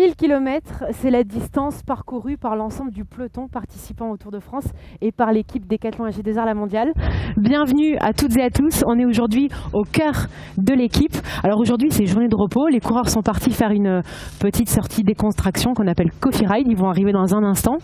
1000 km, c'est la distance parcourue par l'ensemble du peloton participant au Tour de France et par l'équipe Décathlon AG2R La Mondiale. Bienvenue à toutes et à tous. On est aujourd'hui au cœur de l'équipe. Alors aujourd'hui, c'est journée de repos. Les coureurs sont partis faire une petite sortie décontraction qu'on appelle Coffee Ride. Ils vont arriver dans un instant.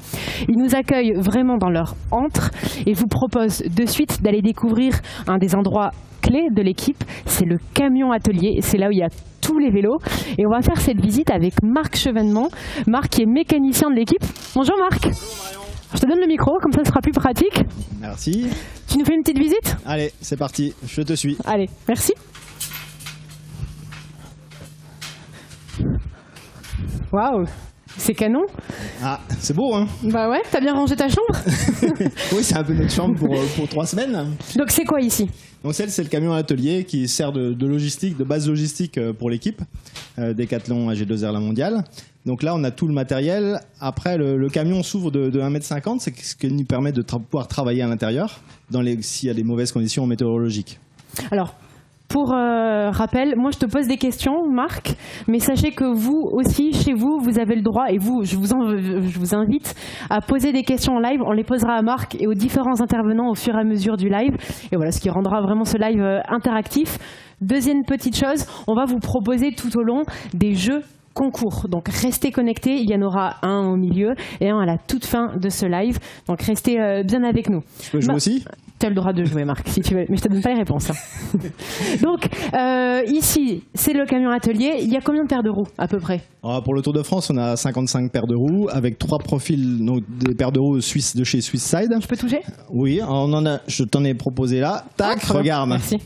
Ils nous accueillent vraiment dans leur antre et je vous propose de suite d'aller découvrir un des endroits clés de l'équipe. C'est le camion atelier. C'est là où il y a tous les vélos. Et on va faire cette visite avec Marc Chevènement. Marc qui est mécanicien de l'équipe. Bonjour Marc. Bonjour Marion. Je te donne le micro, comme ça ce sera plus pratique. Merci. Tu nous fais une petite visite ? Allez, c'est parti, je te suis. Allez, merci. Waouh, c'est canon. Ah, c'est beau hein. Bah ouais, t'as bien rangé ta chambre. Oui, c'est un peu notre chambre pour 3 semaines. Donc c'est quoi ici ? Donc c'est le camion atelier qui sert de logistique, de base logistique pour l'équipe Décathlon AG2R La Mondiale. Donc là, on a tout le matériel. Après, le camion s'ouvre de 1,50 m, c'est ce qui nous permet de pouvoir travailler à l'intérieur s'il y a des mauvaises conditions météorologiques. Alors, pour rappel, moi je te pose des questions, Marc, mais sachez que vous aussi, chez vous, vous avez le droit, et vous, je vous invite à poser des questions en live. On les posera à Marc et aux différents intervenants au fur et à mesure du live. Et voilà, ce qui rendra vraiment ce live interactif. Deuxième petite chose, on va vous proposer tout au long des jeux concours. Donc restez connectés, il y en aura un au milieu et un à la toute fin de ce live. Donc restez bien avec nous. Je peux jouer aussi ? Tu as le droit de jouer, Marc, si tu veux, mais je te donne pas les réponses. Hein. Donc ici, c'est le camion atelier. Il y a combien de paires de roues à peu près ? Alors, pour le Tour de France, on a 55 paires de roues avec 3 profils, donc des paires de roues suisses de chez Swisside. Je peux toucher ? Oui, je t'en ai proposé là. Tac, regarde. Merci.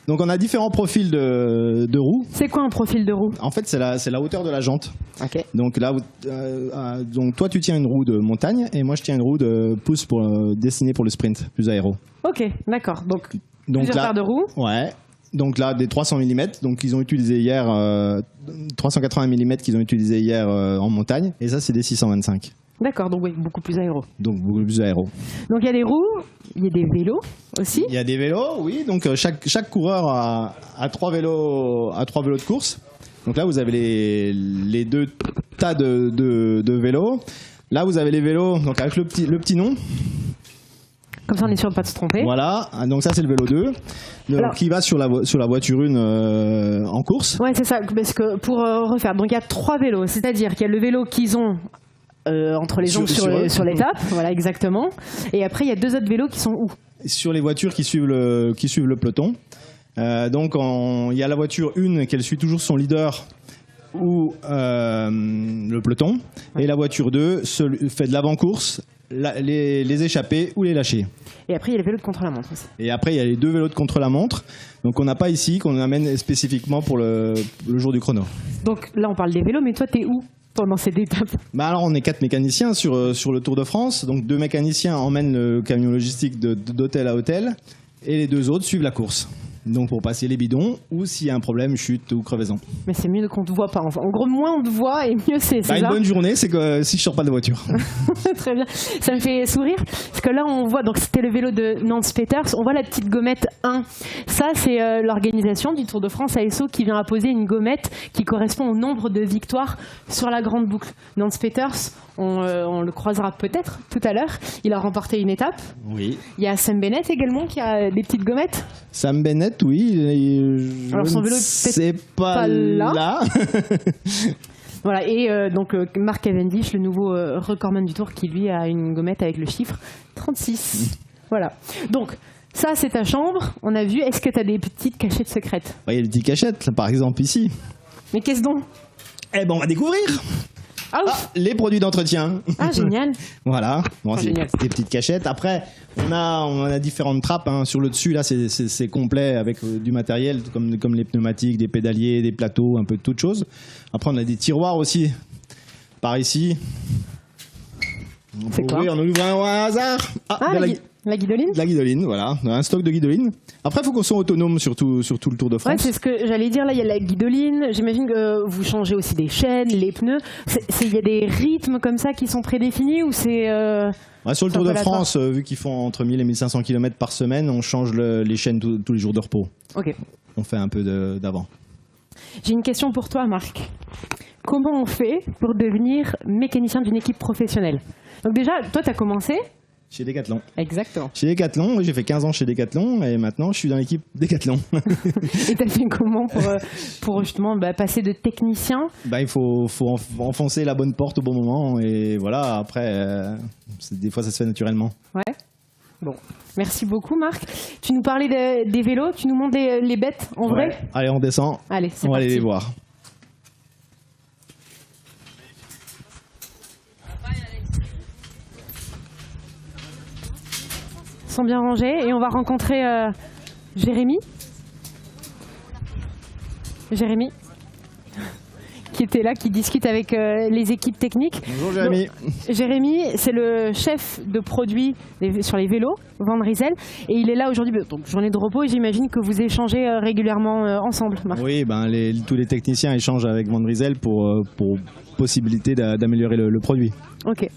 Donc on a différents profils de roues. C'est quoi un profil de roue ? En fait, c'est la hauteur de la jante. Ok. Donc là, donc toi tu tiens une roue de montagne et moi je tiens une roue de pouce destinée pour le sprint, plus aéro. Ok, d'accord. Donc là, plusieurs paires de roues. Ouais. Donc là, des 300 mm. Donc ils ont utilisé hier 380 mm qu'ils ont utilisé hier en montagne. Et ça, c'est des 625. D'accord, donc oui, beaucoup plus aéro. Donc beaucoup plus aéro. Donc il y a des roues, il y a des vélos aussi. Il y a des vélos, oui. Donc chaque coureur a 3 vélos de course. Donc là, vous avez les 2 tas de vélos. Là, vous avez les vélos donc avec le petit nom. Comme ça, on est sûr de ne pas se tromper. Voilà, donc ça c'est le vélo 2, qui va sur la voiture 1 en course. Ouais, c'est ça, parce que pour refaire, donc il y a 3 vélos, c'est-à-dire qu'il y a le vélo qu'ils ont entre les jambes sur l'étape, voilà exactement, et après il y a 2 autres vélos qui sont où ? Sur les voitures qui suivent le peloton. Donc il y a la voiture 1 qu'elle suit toujours son leader ou le peloton, et la voiture 2 fait de l'avant-course, les échappées ou les lâchers. Et après, il y a les vélos de contre-la-montre aussi. Et après, il y a les 2 vélos de contre-la-montre. Donc, on n'a pas ici, qu'on amène spécifiquement pour le jour du chrono. Donc là, on parle des vélos, mais toi, t'es où pendant cette étape ? Alors, on est 4 mécaniciens sur le Tour de France. Donc, 2 mécaniciens emmènent le camion logistique d'hôtel à hôtel. Et les 2 autres suivent la course. Donc pour passer les bidons ou s'il y a un problème, chute ou crevaison. Mais c'est mieux qu'on ne te voit pas. Enfin, en gros, moins on te voit et mieux c'est ça. Une bonne journée, c'est que si je sors pas de la voiture. Très bien. Ça me fait sourire parce que là on voit, donc c'était le vélo de Nance Peters, on voit la petite gommette 1. Ça c'est l'organisation du Tour de France ASO qui vient apposer une gommette qui correspond au nombre de victoires sur la grande boucle. Nance Peters, on le croisera peut-être tout à l'heure. Il a remporté une étape. Oui. Il y a Sam Bennett également qui a des petites gommettes. Sam Bennett, oui. Alors son vélo c'est pas là. Voilà, et donc Mark Cavendish, le nouveau recordman du Tour, qui lui a une gommette avec le chiffre 36. Voilà. Donc ça c'est ta chambre, on a vu. Est-ce que tu as des petites cachettes secrètes ? Il y a des petites cachettes, là, par exemple ici. Mais qu'est-ce donc ? Eh ben on va découvrir. Les produits d'entretien. Ah, génial. Voilà, bon, c'est génial. Des petites cachettes. Après, on a différentes trappes. Hein. Sur le dessus, là, c'est complet avec du matériel comme les pneumatiques, des pédaliers, des plateaux, un peu de toutes choses. Après, on a des tiroirs aussi, par ici. C'est quoi ? On ouvre un hasard. La guidoline ? La guidoline, voilà. On a un stock de guidoline. Après, il faut qu'on soit autonome sur tout le Tour de France. Ouais, c'est ce que j'allais dire. Là, il y a la guidoline. J'imagine que vous changez aussi des chaînes, les pneus. Il y a des rythmes comme ça qui sont prédéfinis ou c'est... sur le Tour de France, vu qu'ils font entre 1000 et 1500 km par semaine, on change les chaînes tous les jours de repos. Ok. On fait un peu d'avant. J'ai une question pour toi, Marc. comment on fait pour devenir mécanicien d'une équipe professionnelle? Donc déjà, toi, tu as commencé Chez Decathlon. Exactement. Chez Decathlon, j'ai fait 15 ans chez Decathlon et maintenant je suis dans l'équipe Decathlon. Et tu as fait comment pour justement passer de technicien? Il faut enfoncer la bonne porte au bon moment et voilà, après, des fois ça se fait naturellement. Ouais. Bon, merci beaucoup Marc. Tu nous parlais des vélos, tu nous montres les bêtes en vrai? Allez, on descend. Allez, c'est on va parti. aller les voir. Ils sont bien rangés et on va rencontrer Jérémy. Jérémy qui était là, qui discute avec les équipes techniques. Bonjour Jérémy. Donc, Jérémy, c'est le chef de produit sur les vélos, Van Rysel, et il est là aujourd'hui, donc journée de repos, et j'imagine que vous échangez régulièrement ensemble, Marc. Oui, tous les techniciens échangent avec Van Rysel pour possibilité d'améliorer le produit. Ok.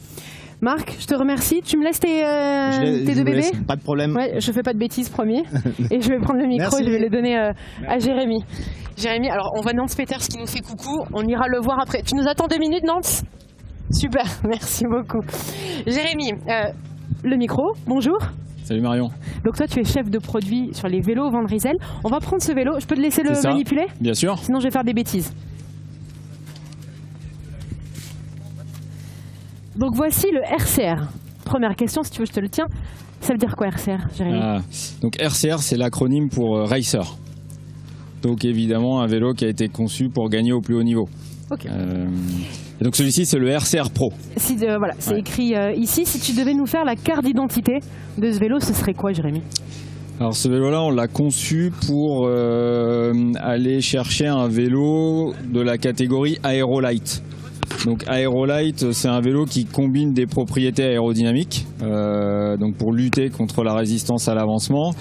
Marc, je te remercie. Tu me laisses tes deux bébés? Pas de problème. Ouais, je fais pas de bêtises, promis. Et je vais prendre le micro. Merci. Et je vais le donner à Jérémy. Jérémy, alors on voit Nance Peters qui nous fait coucou. On ira le voir après. Tu nous attends 2 minutes, Nance? Super, merci beaucoup. Jérémy, le micro, bonjour. Salut Marion. Donc toi, tu es chef de produit sur les vélos Van Rysel. On va prendre ce vélo. Je peux te laisser le manipuler? Bien sûr. Sinon, je vais faire des bêtises. Donc voici le RCR. Première question, si tu veux, je te le tiens. Ça veut dire quoi RCR, Jérémy? Donc RCR, c'est l'acronyme pour Racer. Donc évidemment, un vélo qui a été conçu pour gagner au plus haut niveau. Ok. Et donc celui-ci, c'est le RCR Pro. Voilà, c'est écrit ici. Si tu devais nous faire la carte d'identité de ce vélo, ce serait quoi, Jérémy? Alors ce vélo-là, on l'a conçu pour aller chercher un vélo de la catégorie Aerolite. Donc Aerolite, c'est un vélo qui combine des propriétés aérodynamiques, donc pour lutter contre la résistance à l'avancement,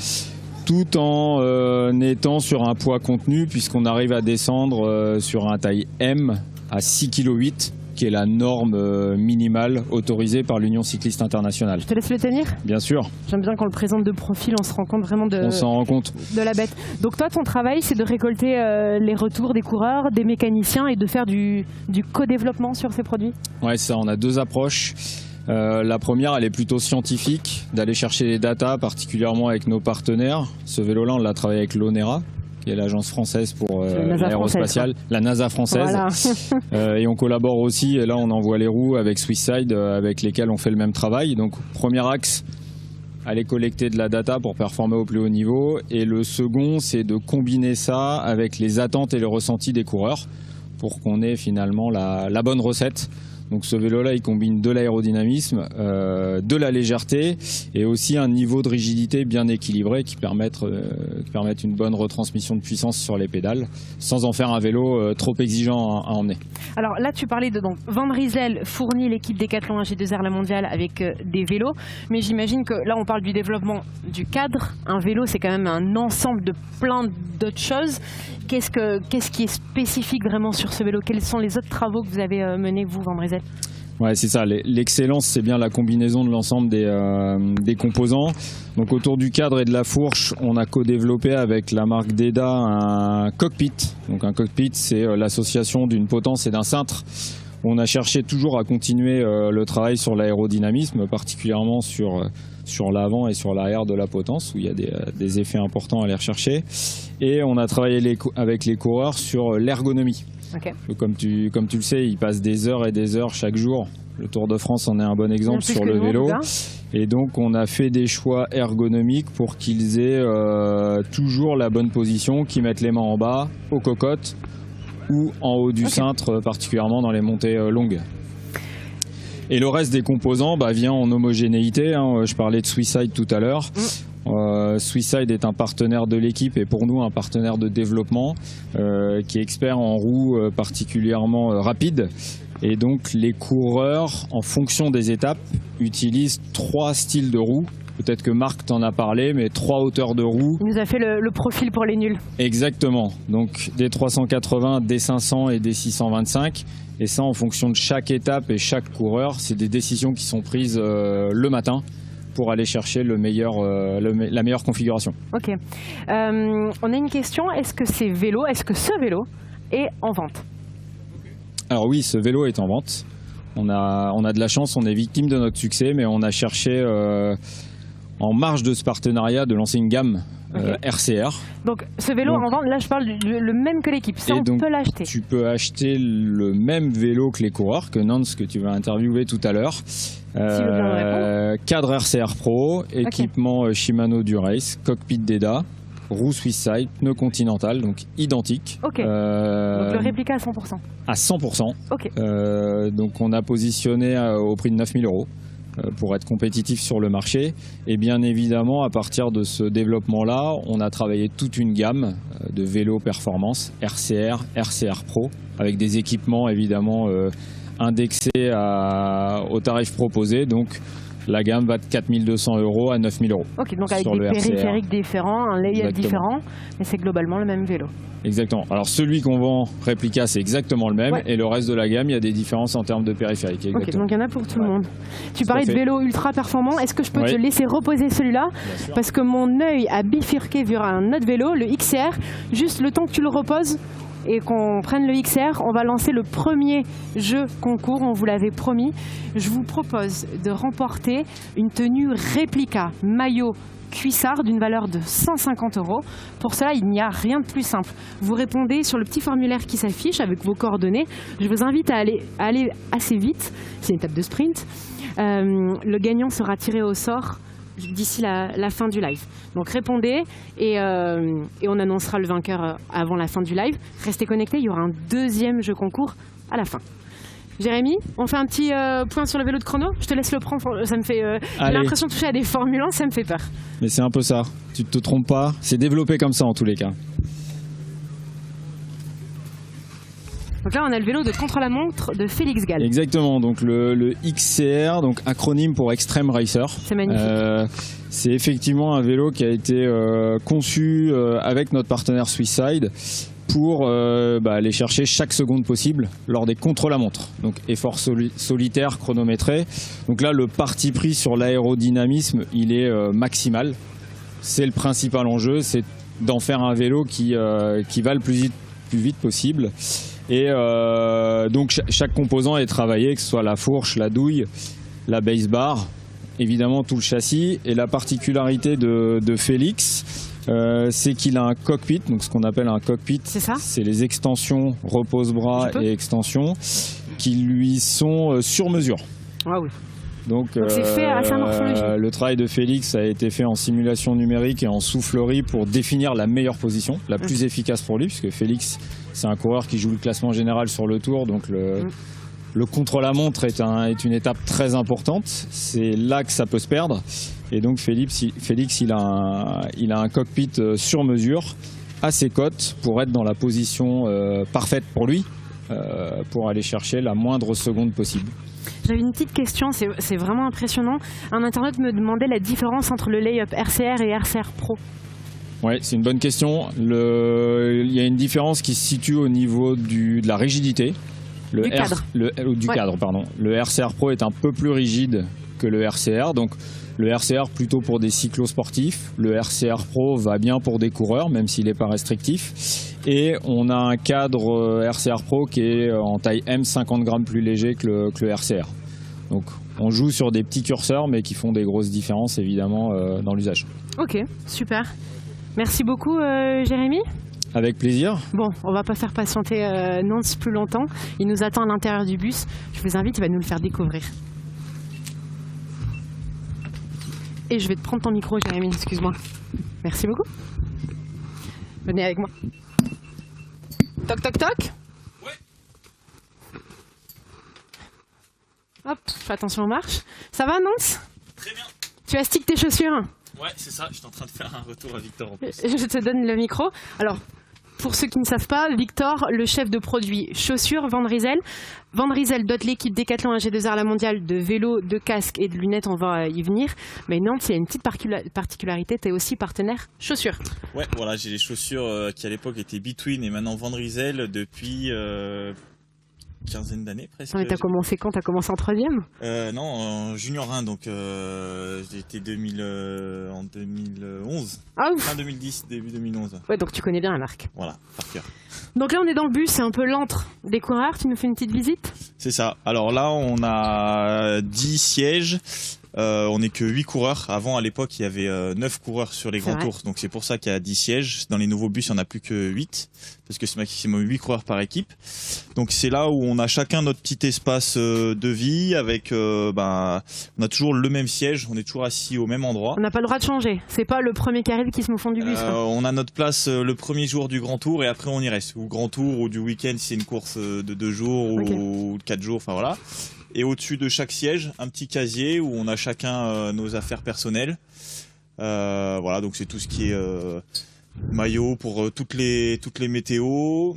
tout en étant sur un poids contenu, puisqu'on arrive à descendre sur un taille M à 6,8 kg, qui est la norme minimale autorisée par l'Union cycliste internationale. Je te laisse le tenir? Bien sûr. J'aime bien qu'on le présente de profil, on se rend compte vraiment On s'en rend compte. De la bête. Donc toi, ton travail, c'est de récolter les retours des coureurs, des mécaniciens et de faire du co-développement sur ces produits? Ouais, c'est ça, on a 2 approches. La première, elle est plutôt scientifique, d'aller chercher les datas, particulièrement avec nos partenaires. Ce vélo-là, on l'a travaillé avec l'ONERA, qui est l'agence française pour l'aérospatiale, la NASA française. Voilà. Et on collabore aussi, et là on envoie les roues avec Swisside, avec lesquels on fait le même travail. Donc premier axe, aller collecter de la data pour performer au plus haut niveau. Et le second, c'est de combiner ça avec les attentes et le ressenti des coureurs pour qu'on ait finalement la bonne recette. Donc ce vélo-là, il combine de l'aérodynamisme, de la légèreté et aussi un niveau de rigidité bien équilibré qui permettent une bonne retransmission de puissance sur les pédales, sans en faire un vélo trop exigeant à emmener. Alors là, tu parlais de Van Rysel fournit l'équipe Decathlon AG2R La Mondiale avec des vélos, mais j'imagine que là, on parle du développement du cadre. Un vélo, c'est quand même un ensemble de plein d'autres choses. Qu'est-ce qui est spécifique vraiment sur ce vélo? Quels sont les autres travaux que vous avez menés, vous, Van Rysel? Ouais, c'est ça. L'excellence, c'est bien la combinaison de l'ensemble des composants. Donc autour du cadre et de la fourche, on a co-développé avec la marque DEDA un cockpit. Donc un cockpit, c'est l'association d'une potence et d'un cintre. On a cherché toujours à continuer le travail sur l'aérodynamisme, particulièrement sur l'avant et sur l'arrière de la potence, où il y a des effets importants à aller rechercher. Et on a travaillé avec les coureurs sur l'ergonomie. Okay. Comme tu le sais, ils passent des heures et des heures chaque jour. Le Tour de France en est un bon exemple sur le vélo. Et donc on a fait des choix ergonomiques pour qu'ils aient toujours la bonne position, qu'ils mettent les mains en bas, aux cocottes ou en haut du cintre, particulièrement dans les montées longues. Et le reste des composants vient en homogénéité. Je parlais de Swisside tout à l'heure. Swisside est un partenaire de l'équipe et pour nous un partenaire de développement qui est expert en roues particulièrement rapides. Et donc les coureurs, en fonction des étapes, utilisent 3 styles de roues. Peut-être que Marc t'en a parlé, mais 3 hauteurs de roues. Il nous a fait le profil pour les nuls. Exactement. Donc des 380, des 500 et des 625. Et ça, en fonction de chaque étape et chaque coureur, c'est des décisions qui sont prises le matin pour aller chercher la meilleure configuration. Ok. On a une question. Est-ce que ce vélo est en vente? Alors oui, ce vélo est en vente. On a de la chance, on est victime de notre succès, mais on a cherché en marge de ce partenariat de lancer une gamme RCR. Donc ce vélo en vente, là je parle le même que l'équipe, ça on peut l'acheter. Tu peux acheter le même vélo que les coureurs, que Nance que tu vas interviewer tout à l'heure. Cadre RCR Pro, équipement Shimano Durace, cockpit d'EDA, roue Swisside, pneu Continental, donc identique. Donc le réplica à 100%. À 100%. Donc on a positionné au prix de 9 000 € pour être compétitif sur le marché. Et bien évidemment, à partir de ce développement-là, on a travaillé toute une gamme de vélos performance, RCR, RCR Pro, avec des équipements évidemment indexés aux tarifs proposés. Donc la gamme va de 4 200 € à 9 000 €. Ok, donc avec des périphériques différents, un layout différent, mais c'est globalement le même vélo. Exactement. Alors celui qu'on vend réplica, c'est exactement le même, et le reste de la gamme, il y a des différences en termes de périphériques. Ok, donc il y en a pour tout le monde. Tu parlais de vélo ultra performant, est-ce que je peux te laisser reposer celui-là? Parce que mon œil a bifurqué vers un autre vélo, le XR. Juste le temps que tu le reposes et qu'on prenne le XR, on va lancer le premier jeu concours, on vous l'avait promis. Je vous propose de remporter une tenue réplica maillot cuissard d'une valeur de 150 €. Pour cela, il n'y a rien de plus simple. Vous répondez sur le petit formulaire qui s'affiche avec vos coordonnées. Je vous invite à aller assez vite, c'est une étape de sprint. Le gagnant sera tiré au sort d'ici la fin du live. Donc répondez et on annoncera le vainqueur avant la fin du live. Restez connectés, il y aura un deuxième jeu concours à la fin. Jérémy, on fait un petit point sur le vélo de chrono. Je te laisse le prendre, ça me fait j'ai l'impression de toucher à des Formule 1, ça me fait peur. Mais c'est un peu ça, tu te trompes pas, c'est développé comme ça en tous les cas. Donc là, on a le vélo de contre-la-montre de Félix Gall. Exactement, donc le XCR, donc acronyme pour Extreme Racer. C'est magnifique. C'est effectivement un vélo qui a été conçu avec notre partenaire Swisside pour aller chercher chaque seconde possible lors des contre-la-montre. Donc effort solitaire chronométré. Donc là, le parti pris sur l'aérodynamisme, il est maximal. C'est le principal enjeu, c'est d'en faire un vélo qui va le plus vite possible. Et donc chaque composant est travaillé, que ce soit la fourche, la douille, la base bar, évidemment tout le châssis. Et la particularité de Félix, c'est qu'il a un cockpit, donc ce qu'on appelle un cockpit, c'est les extensions repose-bras et extensions qui lui sont sur mesure. Ah oui. Donc c'est fait à sa morphologie. Le travail de Félix a été fait en simulation numérique et en soufflerie pour définir la meilleure position, la plus efficace pour lui, puisque Félix, c'est un coureur qui joue le classement général sur le tour, donc le contre-la-montre est une étape très importante. C'est là que ça peut se perdre. Et donc Félix, il a un cockpit sur mesure à ses côtes pour être dans la position parfaite pour lui, pour aller chercher la moindre seconde possible. J'avais une petite question, c'est vraiment impressionnant. Un internaute me demandait la différence entre le lay-up RCR et RCR Pro. Oui, c'est une bonne question. Il y a une différence qui se situe au niveau de la rigidité. Du cadre. Cadre, pardon. Le RCR Pro est un peu plus rigide que le RCR. Donc le RCR plutôt pour des cyclosportifs. Le RCR Pro va bien pour des coureurs, même s'il n'est pas restrictif. Et on a un cadre RCR Pro qui est en taille M, 50 grammes plus léger que le RCR. Donc on joue sur des petits curseurs, mais qui font des grosses différences évidemment dans l'usage. Ok, super. Merci beaucoup Jérémy. Avec plaisir. Bon, on va pas faire patienter Nance plus longtemps. Il nous attend à l'intérieur du bus. Je vous invite, il va nous le faire découvrir. Et je vais te prendre ton micro, Jérémy, excuse-moi. Merci beaucoup. Venez avec moi. Toc, toc, toc. Ouais. Hop, fais attention aux marches. Ça va, Nance? Très bien. Tu astiques tes chaussures? Ouais, c'est ça, j'étais en train de faire un retour à Victor en plus. Je te donne le micro. Alors, pour ceux qui ne savent pas, Victor, le chef de produit chaussures Van Rysel. Van Rysel dote l'équipe Decathlon AG2R La Mondiale de vélos, de casques et de lunettes, on va y venir. Mais Nantes, il y a une petite particularité, tu es aussi partenaire chaussures. Ouais, voilà, j'ai les chaussures qui à l'époque étaient Between et maintenant Van Rysel depuis quinzaine d'années presque. Mais t'as commencé quand? T'as commencé en 3e? Non, en junior 1, donc j'ai été en 2011. Ah ouf. Fin 2010, début 2011. Ouais, donc tu connais bien la marque. Voilà, par cœur. Donc là, on est dans le bus, c'est un peu l'antre des coureurs. Tu nous fais une petite visite? C'est ça. Alors là, on a 10 sièges. On n'est que 8 coureurs. Avant, à l'époque, il y avait 9 coureurs sur les grands tours. Donc c'est pour ça qu'il y a 10 sièges. Dans les nouveaux bus, il n'y en a plus que 8. Parce que c'est maximum 8 coureurs par équipe. Donc c'est là où on a chacun notre petit espace de vie. Avec, on a toujours le même siège. On est toujours assis au même endroit. On n'a pas le droit de changer. C'est pas le premier qui arrive qui se met au fond du bus. On a notre place le premier jour du grand tour et après on y reste. Ou grand tour ou du week-end si c'est une course de 2 jours ou de 4 jours. Enfin voilà. Et au-dessus de chaque siège, un petit casier où on a chacun nos affaires personnelles. Voilà, donc c'est tout ce qui est maillot pour toutes les météos.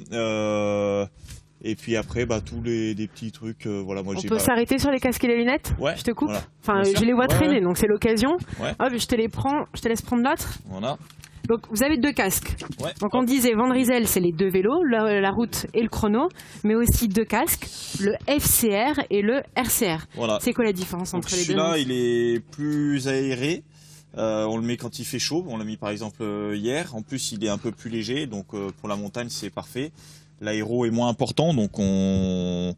Et puis après, tous des petits trucs. Voilà, moi, on peut s'arrêter sur les casques et les lunettes? Ouais. Je te coupe. Voilà. Enfin, je les vois traîner, donc c'est l'occasion. Ouais. Hop, je te laisse prendre l'autre. Voilà. Donc vous avez 2 casques. Ouais. Donc on disait Van Rysel, c'est les 2 vélos, la route et le chrono, mais aussi 2 casques, le FCR et le RCR. Voilà. C'est quoi la différence entre les deux? Celui-là, il est plus aéré. On le met quand il fait chaud. On l'a mis par exemple hier. En plus, il est un peu plus léger, donc pour la montagne, c'est parfait. L'aéro est moins important, donc on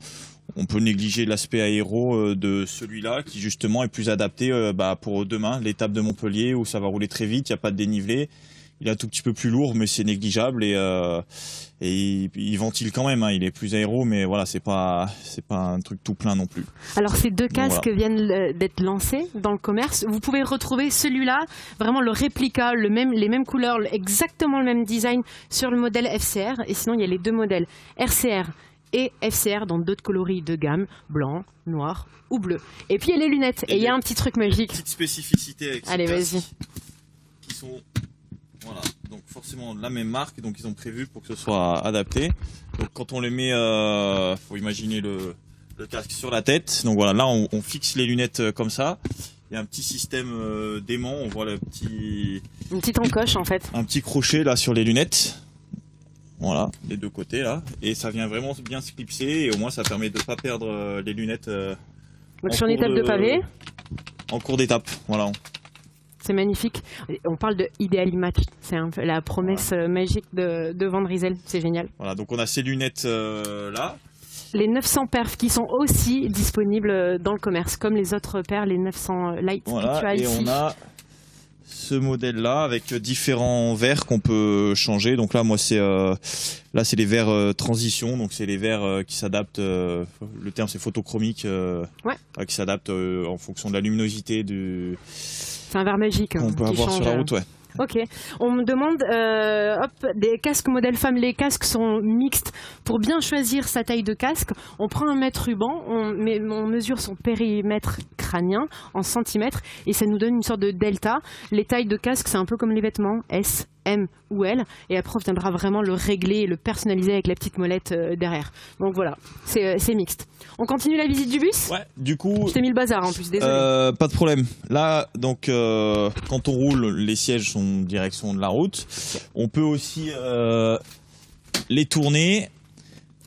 peut négliger l'aspect aéro de celui-là qui justement est plus adapté pour demain, l'étape de Montpellier où ça va rouler très vite, il n'y a pas de dénivelé. Il est un tout petit peu plus lourd, mais c'est négligeable et il ventile quand même. Hein. Il est plus aéro, mais voilà, c'est pas un truc tout plein non plus. Alors ces 2 casques viennent d'être lancés dans le commerce. Vous pouvez retrouver celui-là, vraiment le réplica, les mêmes couleurs, exactement le même design sur le modèle FCR. Et sinon, il y a les 2 modèles RCR et FCR dans d'autres coloris de gamme, blanc, noir ou bleu. Et puis il y a les lunettes. Et il y a un petit truc magique. Petite spécificité avec allez, vas-y. Qui sont voilà, donc forcément de la même marque, donc ils ont prévu pour que ce soit adapté. Donc quand on les met, faut imaginer le casque sur la tête. Donc voilà, là on fixe les lunettes comme ça. Il y a un petit système d'aimant, on voit une petite encoche en fait. Un petit crochet là sur les lunettes. Voilà, les 2 côtés là, et ça vient vraiment bien se clipser et au moins ça permet de ne pas perdre les lunettes. Donc sur une étape de pavé. En cours d'étape, voilà. C'est magnifique. On parle de Ideally Match. C'est un peu la promesse magique de Van Rysel. C'est génial. Voilà, donc on a ces lunettes là. Les 900 perfs qui sont aussi disponibles dans le commerce, comme les autres paires, les 900 Light que tu as ici. Et on a ce modèle-là avec différents verres qu'on peut changer. Donc là, moi, c'est les verres transition. Donc c'est les verres qui s'adaptent. Le terme c'est photochromique, qui s'adaptent en fonction de la luminosité du. C'est un verre magique. Qu'on peut avoir sur la route, ouais. Ok. On me demande des casques modèle femme. Les casques sont mixtes. Pour bien choisir sa taille de casque, on prend un mètre ruban, on mesure son périmètre crânien en centimètres et ça nous donne une sorte de delta. Les tailles de casque, c'est un peu comme les vêtements, S, M ou L. Et après, on viendra vraiment le régler et le personnaliser avec la petite molette derrière. Donc voilà, c'est mixte. On continue la visite du bus ? Ouais, du coup... Je t'ai mis le bazar en plus, désolé. Pas de problème. Là, donc, quand on roule, les sièges sont en direction de la route. On peut aussi les tourner.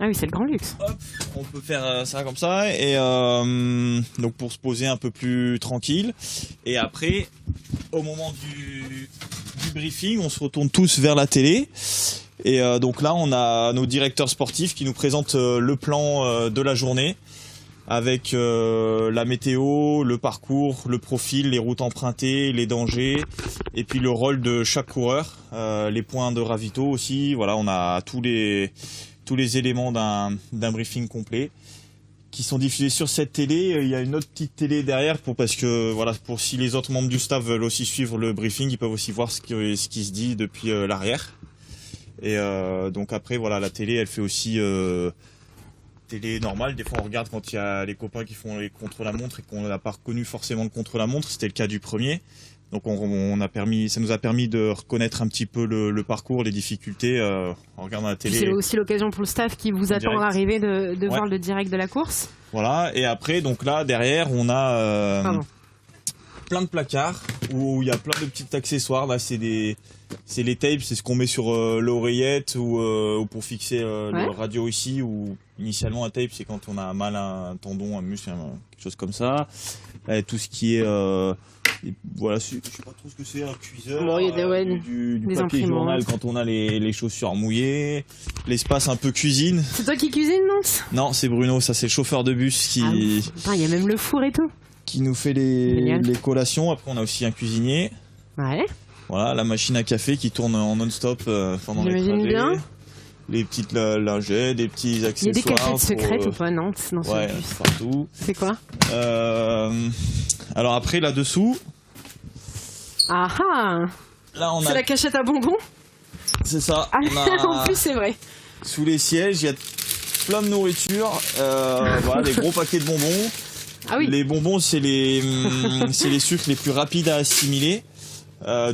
Ah oui, c'est le grand luxe. Hop, on peut faire ça comme ça. Et donc pour se poser un peu plus tranquille. Et après, au moment du briefing, on se retourne tous vers la télé. Et donc là, on a nos directeurs sportifs qui nous présentent le plan de la journée avec la météo, le parcours, le profil, les routes empruntées, les dangers et puis le rôle de chaque coureur, les points de ravito aussi. Voilà, on a tous les éléments d'un briefing complet qui sont diffusés sur cette télé. Il y a une autre petite télé derrière parce que voilà, pour si les autres membres du staff veulent aussi suivre le briefing, ils peuvent aussi voir ce qui se dit depuis l'arrière. Et donc après voilà, la télé elle fait aussi télé normale. Des fois on regarde quand il y a les copains qui font les contre-la-montre et qu'on n'a pas reconnu forcément le contre-la-montre. C'était le cas du premier. Donc ça nous a permis de reconnaître un petit peu le parcours, les difficultés en regardant la télé. C'est aussi l'occasion pour le staff qui vous attend à arriver de voir le direct de la course. Voilà, et après donc là derrière on a plein de placards où il y a plein de petits accessoires. Là, c'est les tapes, c'est ce qu'on met sur l'oreillette ou pour fixer le radio ici. Ou initialement, un tape, c'est quand on a mal à un tendon, un muscle, quelque chose comme ça. Là, tout ce qui est voilà, je sais pas trop ce que c'est, un cuiseur, du papier journal quand on a les chaussures mouillées, l'espace un peu cuisine. C'est toi qui cuisines, Nance? Non, c'est Bruno, ça c'est le chauffeur de bus qui... il y a même le four et tout. Qui nous fait les collations. Après on a aussi un cuisinier. Ouais. Voilà, la machine à café qui tourne en non-stop pendant les trajets. Bien. Les petites lingettes, des petits accessoires. Il y a des cachettes secrètes ou pas, non? Ouais, partout. C'est quoi? Alors après, là-dessous... Ah ah! C'est la cachette à bonbons? C'est ça. En plus, c'est vrai. Sous les sièges, il y a plein de nourriture. Voilà, des gros paquets de bonbons. Ah oui. Les bonbons, c'est les sucres les plus rapides à assimiler.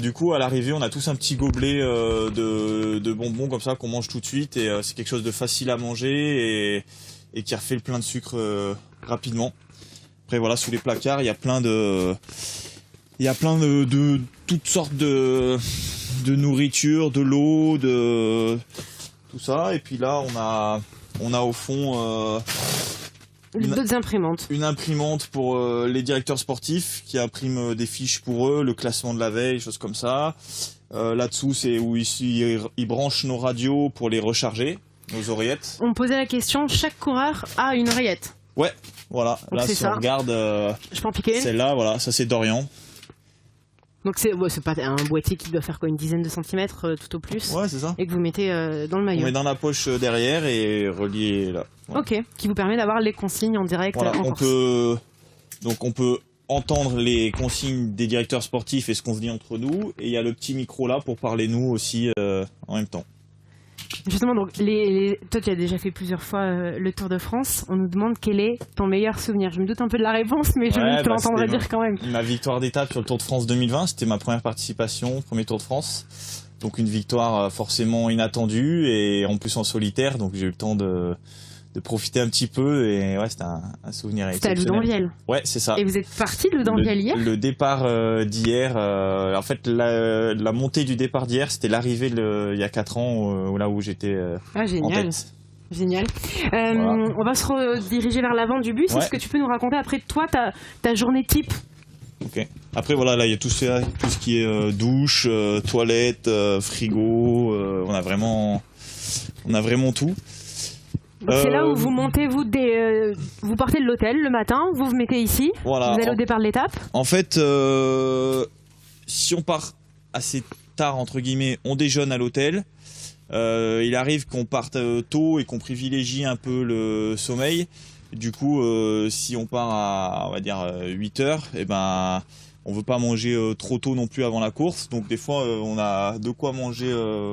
Du coup, à l'arrivée, on a tous un petit gobelet de bonbons comme ça qu'on mange tout de suite. Et c'est quelque chose de facile à manger et qui refait le plein de sucre rapidement. Après, voilà, sous les placards, il y a plein de toutes sortes de nourriture, de l'eau, de tout ça. Et puis là, on a au fond d'autres imprimantes. Une imprimante pour les directeurs sportifs qui impriment des fiches pour eux, le classement de la veille, choses comme ça. Là-dessous, c'est où ils branchent nos radios pour les recharger, nos oreillettes. On me posait la question, chaque coureur a une oreillette. Ouais, voilà. Donc là, si on regarde, je peux en piquer. Celle-là, voilà, ça c'est Dorian. Donc c'est pas un boîtier qui doit faire quoi, une dizaine de centimètres tout au plus. Ouais, c'est ça. Et que vous mettez dans le maillot. On met dans la poche derrière et relié là. Ouais. Ok, qui vous permet d'avoir les consignes en direct en course. On peut entendre les consignes des directeurs sportifs et ce qu'on se dit entre nous. Et il y a le petit micro là pour parler nous aussi en même temps. Justement, donc, toi tu as déjà fait plusieurs fois le Tour de France. On nous demande quel est ton meilleur souvenir. Je me doute un peu de la réponse, mais je te l'entendrai dire quand même. Ma victoire d'étape sur le Tour de France 2020, c'était ma première participation, premier Tour de France. Donc une victoire forcément inattendue et en plus en solitaire. Donc j'ai eu le temps de profiter un petit peu et ouais, c'était un souvenir exceptionnel. C'était à Loudanvielle. Ouais, c'est ça. Et vous êtes parti de Loudanvielle hier? Le départ d'hier, en fait la montée du départ d'hier, c'était l'arrivée il y a 4 ans, là où j'étais en tête. Génial. Voilà. On va se rediriger vers l'avant du bus. Ouais. Est-ce que tu peux nous raconter après toi ta journée type? Ok. Après voilà, là il y a tout ce qui est douche, toilette, frigo, on a vraiment tout. C'est là où vous montez, vous partez de l'hôtel le matin, vous vous mettez ici, voilà, vous allez au départ de l'étape. En fait, si on part assez tard, entre guillemets, on déjeune à l'hôtel. Il arrive qu'on parte tôt et qu'on privilégie un peu le sommeil. Du coup, si on part à, on va dire, 8h, eh ben, on veut pas manger trop tôt non plus avant la course. Donc des fois, on a de quoi manger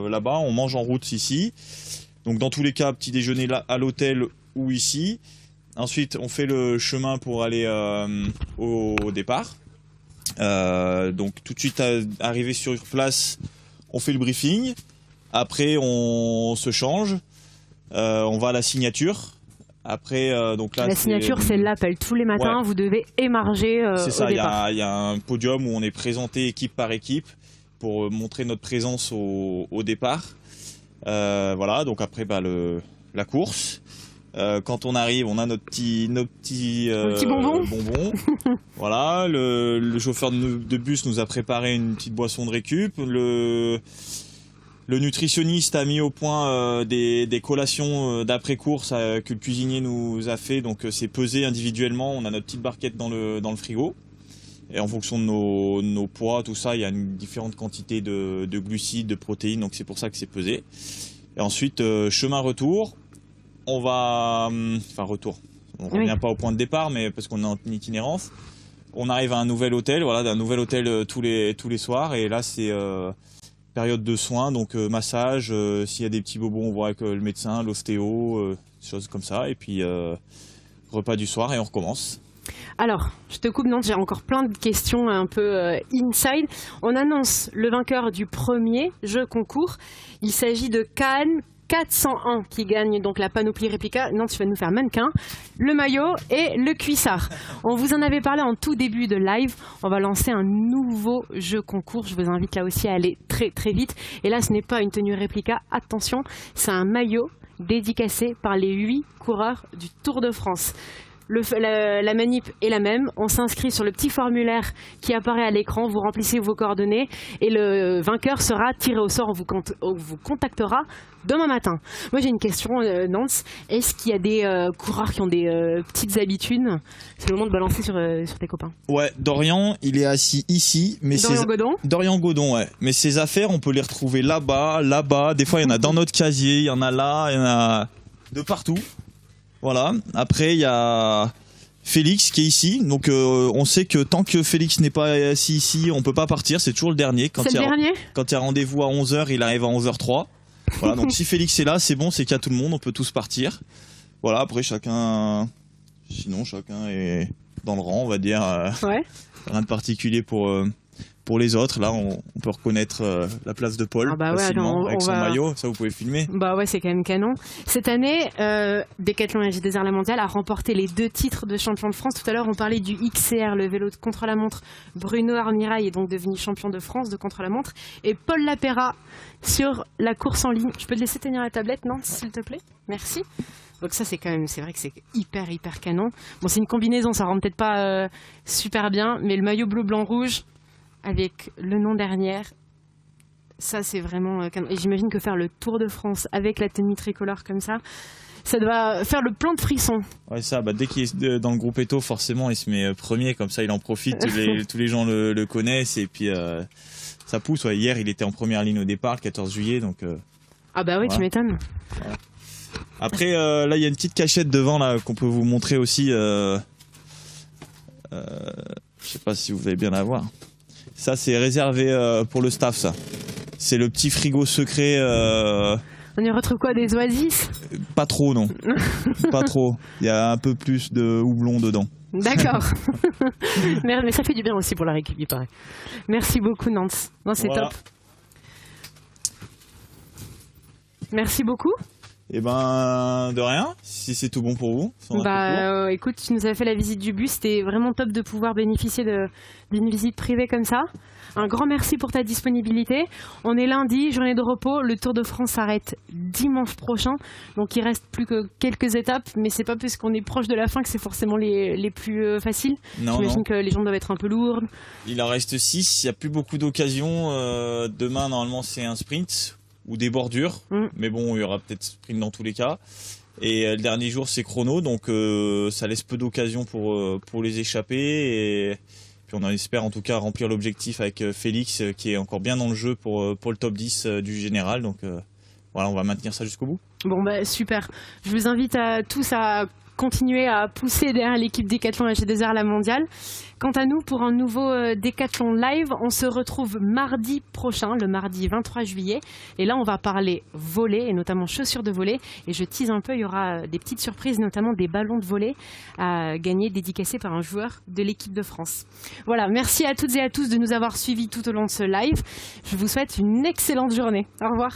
là-bas. On mange en route ici. Donc dans tous les cas, petit déjeuner là à l'hôtel ou ici. Ensuite, on fait le chemin pour aller au départ. Donc tout de suite arrivé sur place, on fait le briefing. Après, on se change. On va à la signature. Après, donc là, la signature, c'est l'appel. Tous les matins, ouais. Vous devez émarger c'est ça, au départ. Il y a un podium où on est présenté équipe par équipe pour montrer notre présence au départ. Voilà, donc après la course. Quand on arrive, on a nos petits bonbons. Voilà, le chauffeur de bus nous a préparé une petite boisson de récup. Le nutritionniste a mis au point des collations d'après-course que le cuisinier nous a fait. Donc c'est pesé individuellement. On a notre petite barquette dans le frigo. Et en fonction de nos poids, tout ça, il y a une différente quantité de glucides, de protéines, donc c'est pour ça que c'est pesé. Et ensuite, chemin retour, on revient pas au point de départ, mais parce qu'on est en itinérance. On arrive à un nouvel hôtel, voilà, d'un nouvel hôtel tous les soirs, et là c'est période de soins, donc massage, s'il y a des petits bobos, on voit avec le médecin, l'ostéo, choses comme ça, et puis repas du soir et on recommence. Alors, je te coupe, non, j'ai encore plein de questions un peu inside. On annonce le vainqueur du premier jeu concours. Il s'agit de Kaan 401 qui gagne donc la panoplie réplica. Non, tu vas nous faire mannequin, le maillot et le cuissard. On vous en avait parlé en tout début de live. On va lancer un nouveau jeu concours. Je vous invite là aussi à aller très très vite. Et là, ce n'est pas une tenue réplica. Attention, c'est un maillot dédicacé par les 8 coureurs du Tour de France. La manip est la même, on s'inscrit sur le petit formulaire qui apparaît à l'écran, vous remplissez vos coordonnées et le vainqueur sera tiré au sort, on vous contactera demain matin. Moi j'ai une question, Nance, est-ce qu'il y a des coureurs qui ont des petites habitudes? C'est le moment de balancer sur tes copains. Ouais, Dorian, il est assis ici. Mais Dorian Godon, ouais. Mais ses affaires, on peut les retrouver là-bas, des fois il y en a dans notre casier, il y en a là, il y en a de partout. Voilà. Après, il y a Félix qui est ici. Donc, on sait que tant que Félix n'est pas assis ici, on peut pas partir. C'est toujours le dernier. Quand il y a rendez-vous à 11h, il arrive à 11h03. Voilà. Donc, si Félix est là, c'est bon, c'est qu'il y a tout le monde. On peut tous partir. Voilà. Après, chacun est dans le rang, on va dire. Ouais. Rien de particulier pour les autres. Là, on peut reconnaître la place de Paul facilement avec son maillot. Ça, vous pouvez filmer. Bah ouais, c'est quand même canon. Cette année, Decathlon AG2R La Mondiale a remporté les 2 titres de champion de France. Tout à l'heure, on parlait du XCR, le vélo de contre-la-montre. Bruno Armirail est donc devenu champion de France de contre-la-montre. Et Paul Lapera sur la course en ligne. Je peux te laisser tenir la tablette, non, s'il te plaît? Merci. Donc ça, c'est vrai que c'est hyper canon. Bon, c'est une combinaison, ça rend peut-être pas super bien, mais le maillot bleu, blanc, rouge avec le nom derrière, ça c'est vraiment canon. Et j'imagine que faire le Tour de France avec la tenue tricolore comme ça doit faire le plein de frissons. Ouais, ça, dès qu'il est dans le groupe Eto, forcément il se met premier, comme ça il en profite, tous les gens le connaissent et puis ça pousse. Ouais, hier il était en première ligne au départ, le 14 juillet, donc... Ah bah oui, voilà. Tu m'étonnes. Voilà. Après, là il y a une petite cachette devant là qu'on peut vous montrer aussi. Je sais pas si vous allez bien la voir. Ça, c'est réservé pour le staff, ça. C'est le petit frigo secret. On y retrouve quoi, des oasis? Pas trop, non. Pas trop. Il y a un peu plus de houblon dedans. D'accord. Mais ça fait du bien aussi pour la récup, il paraît. Merci beaucoup, Nance. Non, c'est top. Merci beaucoup. Eh ben, de rien, si c'est tout bon pour vous. Écoute, tu nous as fait la visite du bus, c'était vraiment top de pouvoir bénéficier d'une visite privée comme ça. Un grand merci pour ta disponibilité. On est lundi, journée de repos, le Tour de France s'arrête dimanche prochain, donc il reste plus que quelques étapes, mais c'est pas parce qu'on est proche de la fin que c'est forcément les plus faciles. J'imagine que les jambes doivent être un peu lourdes. Il en reste 6, il n'y a plus beaucoup d'occasions. Demain, normalement, c'est un sprint ou des bordures, mais bon, il y aura peut-être sprint dans tous les cas. Et le dernier jour, c'est chrono, donc ça laisse peu d'occasions pour les échapper. Et puis on espère en tout cas remplir l'objectif avec Félix, qui est encore bien dans le jeu pour le top 10 du général. Donc voilà, on va maintenir ça jusqu'au bout. Bon, super. Je vous invite à tous à continuer à pousser derrière l'équipe Decathlon AG2R La Mondiale. Quant à nous, pour un nouveau Decathlon Live, on se retrouve mardi prochain, le mardi 23 juillet. Et là, on va parler volley, et notamment chaussures de volley. Et je tease un peu, il y aura des petites surprises, notamment des ballons de volley à gagner, dédicacés par un joueur de l'équipe de France. Voilà, merci à toutes et à tous de nous avoir suivis tout au long de ce live. Je vous souhaite une excellente journée. Au revoir.